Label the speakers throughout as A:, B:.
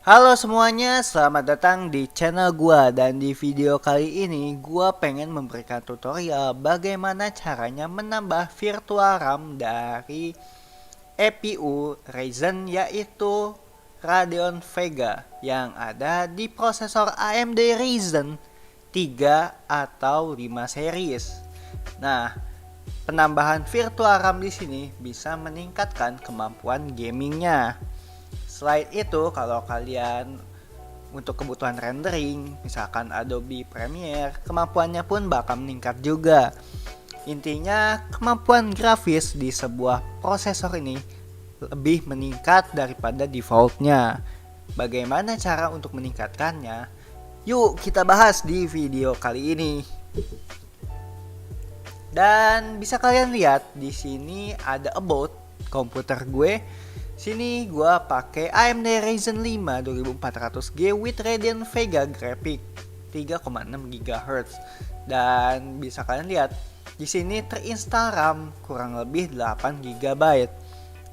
A: Halo semuanya, selamat datang di channel gua dan di video kali ini gua pengen memberikan tutorial bagaimana caranya menambah virtual RAM dari EPU Ryzen yaitu Radeon Vega yang ada di prosesor AMD Ryzen 3 atau 5 series. Nah, penambahan virtual RAM di sini bisa meningkatkan kemampuan gamingnya. Selain itu, kalau kalian untuk kebutuhan rendering, misalkan Adobe Premiere, kemampuannya pun bakal meningkat juga. Intinya, kemampuan grafis di sebuah prosesor ini lebih meningkat daripada defaultnya. Bagaimana cara untuk meningkatkannya? Yuk kita bahas di video kali ini. Dan bisa kalian lihat di sini ada about komputer gue. Sini gua pakai AMD Ryzen 5 2400G with Radeon Vega graphic 3,6 GHz. Dan bisa kalian lihat di sini terinstall RAM kurang lebih 8 GB.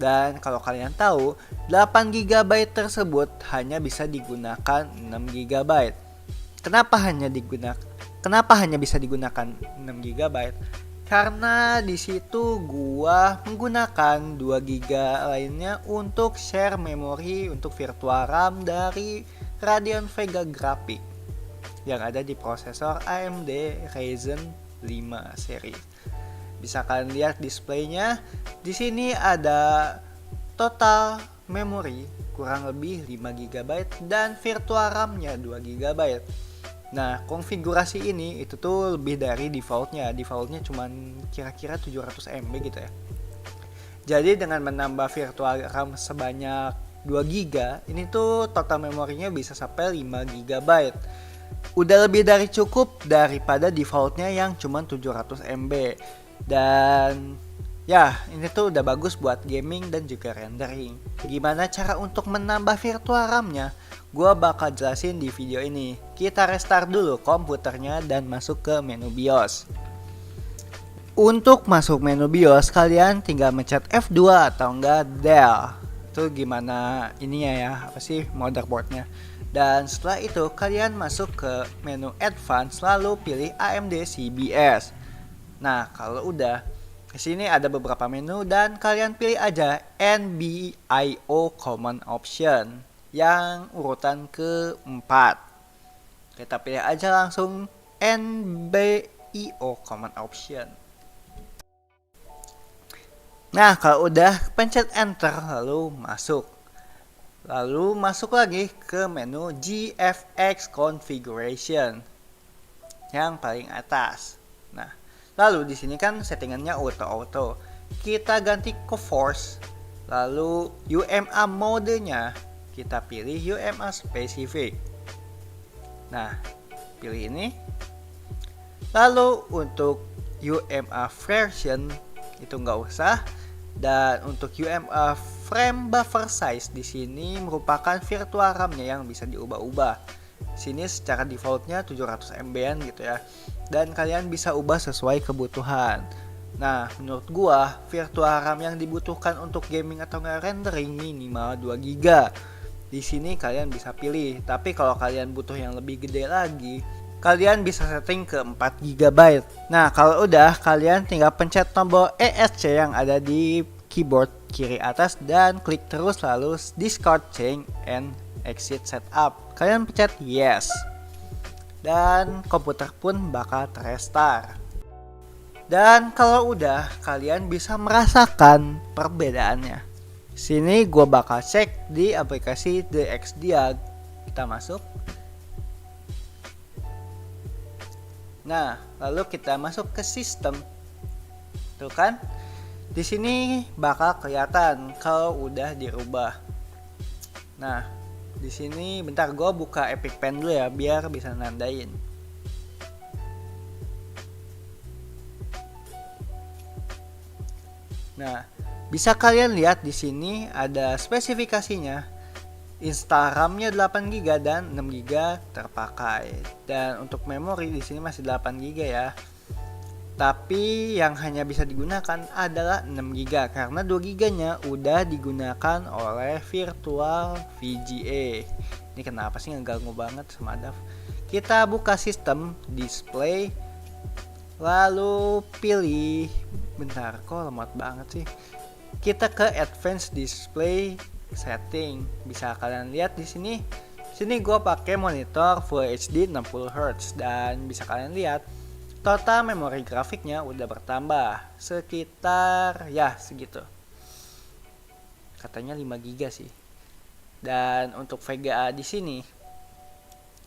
A: Dan kalau kalian tahu, 8 GB tersebut hanya bisa digunakan 6 GB. Kenapa hanya bisa digunakan 6 GB? Karena di situ gua menggunakan 2 GB lainnya untuk share memori untuk virtual RAM dari Radeon Vega Graphic yang ada di prosesor AMD Ryzen 5 seri. Bisa kalian lihat displaynya. Di sini ada total memori kurang lebih 5 GB dan virtual RAM-nya 2 GB. Nah, konfigurasi ini itu tuh lebih dari defaultnya. Defaultnya cuma kira-kira 700 MB gitu ya. Jadi dengan menambah virtual RAM sebanyak 2 GB, ini tuh total memorinya bisa sampai 5 GB. Udah lebih dari cukup daripada defaultnya yang cuma 700 MB. Dan ya, ini tuh udah bagus buat gaming dan juga rendering. Gimana cara untuk menambah virtual RAM-nya? Gua bakal jelasin di video ini. Kita restart dulu komputernya dan masuk ke menu BIOS. Untuk masuk menu BIOS, kalian tinggal mencet F2 atau enggak Del. Itu gimana ininya ya, apa sih motherboardnya. Dan setelah itu kalian masuk ke menu Advance lalu pilih AMD CBS. Nah, kalau udah di sini ada beberapa menu dan kalian pilih aja NBIO Common Option yang urutan keempat. Kita pilih aja langsung NBIO Common Option. Nah, kalau udah pencet enter lalu masuk. Lalu masuk lagi ke menu GFX Configuration yang paling atas. Nah, lalu di sini kan settingannya auto. Kita ganti ke force. Lalu UMA modenya kita pilih UMA Specific. Nah, pilih ini. Lalu untuk UMA version itu nggak usah. Dan untuk UMA frame buffer size di sini merupakan virtual RAM-nya yang bisa diubah-ubah. Sini secara defaultnya 700 MB-an gitu ya. Dan kalian bisa ubah sesuai kebutuhan. Nah, menurut gua virtual RAM yang dibutuhkan untuk gaming atau rendering minimal 2 GB. Di sini kalian bisa pilih, tapi kalau kalian butuh yang lebih gede lagi, kalian bisa setting ke 4 GB. Nah, kalau udah, kalian tinggal pencet tombol ESC yang ada di keyboard kiri atas dan klik terus lalu discard change and exit setup. Kalian pencet yes. Dan komputer pun bakal terrestart. Dan kalau udah, kalian bisa merasakan perbedaannya. Sini gue bakal cek di aplikasi DXDiag. Kita masuk. Nah, lalu kita masuk ke sistem. Tuh kan? Di sini bakal kelihatan kalau udah dirubah. Nah, di sini bentar gue buka Epic Pen dulu ya biar bisa nandain. Nah, bisa kalian lihat di sini ada spesifikasinya. Install RAM-nya 8 GB dan 6 GB terpakai. Dan untuk memori di sini masih 8 GB ya. Tapi yang hanya bisa digunakan adalah 6 GB karena 2 GB-nya udah digunakan oleh virtual VGA. Ini kenapa sih ngeganggu banget sama Dav? Kita buka sistem display, lalu pilih, bentar kok lemot banget sih. Kita ke advanced display setting. Bisa kalian lihat di sini. Sini gue pakai monitor Full HD 60Hz dan bisa kalian lihat total memori grafiknya udah bertambah sekitar ya segitu. Katanya 5 GB sih. Dan untuk VGA di sini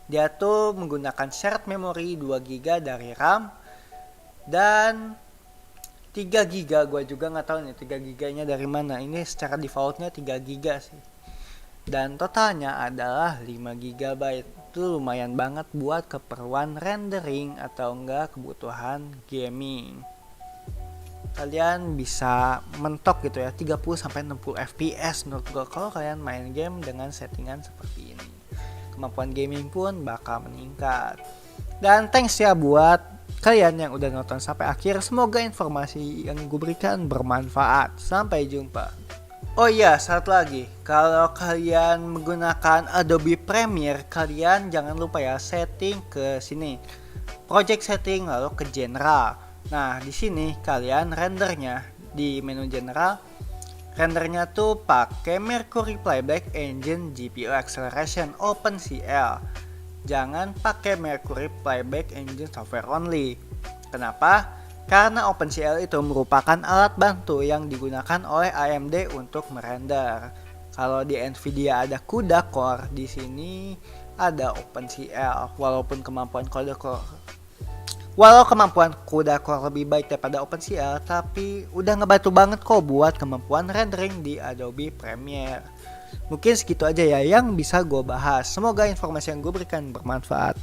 A: dia tuh menggunakan shared memory 2 GB dari RAM dan 3 GB. Gue juga nggak tahu nih 3 GB-nya dari mana. Ini secara defaultnya 3 GB sih. Dan totalnya adalah 5 GB. Itu lumayan banget buat keperluan rendering atau enggak kebutuhan gaming. Kalian bisa mentok gitu ya 30-60 fps menurut gue kalau kalian main game dengan settingan seperti ini. Kemampuan gaming pun bakal meningkat. Dan thanks ya buat kalian yang udah nonton sampai akhir. Semoga informasi yang gue berikan bermanfaat. Sampai jumpa. Oh iya, satu lagi. Kalau kalian menggunakan Adobe Premiere, kalian jangan lupa ya setting ke sini. Project setting lalu ke general. Nah, di sini kalian rendernya di menu general. Rendernya tuh pakai Mercury Playback Engine GPU Acceleration OpenCL. Jangan pakai Mercury Playback Engine Software only. Kenapa? Karena OpenCL itu merupakan alat bantu yang digunakan oleh AMD untuk merender. Kalau di Nvidia ada CUDA Core, di sini ada OpenCL. Walau kemampuan CUDA Core lebih baik daripada OpenCL, tapi udah ngebantu banget kok buat kemampuan rendering di Adobe Premiere. Mungkin segitu aja ya yang bisa gue bahas. Semoga informasi yang gue berikan bermanfaat.